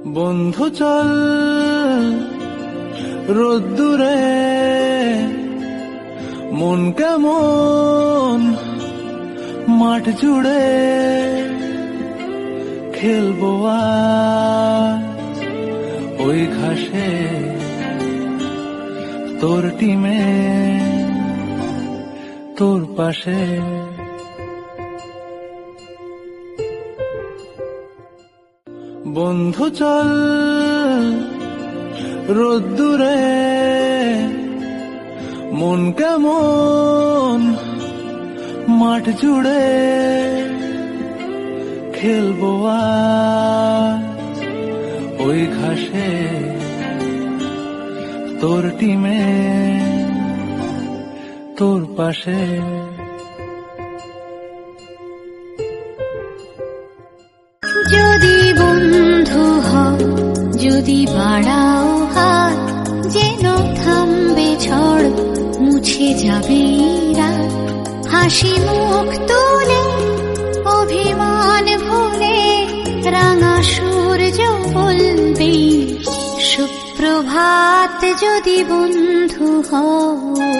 বন্ধু চল রোদ্দুরে, মন কেমন মাঠ জুড়ে, খেলবো আজ ওই ঘাসে তোর টিমে তোর পাশে। বন্ধু চল রোদ্দুরে, মন কেমন মাঠ জুড়ে, খেলবো আজ ওই ঘাসে তোর টিমে তোর পাশে। যদি বন্ধু হও, যদি বাড়াও হাত, যেন থামবে ঝড়, মুছে যাবে রাত। হাসি মুখ তুলে অভিমান ভুলে, রাঙা সূর্য বলবে সুপ্রভাত। যদি বন্ধু হও।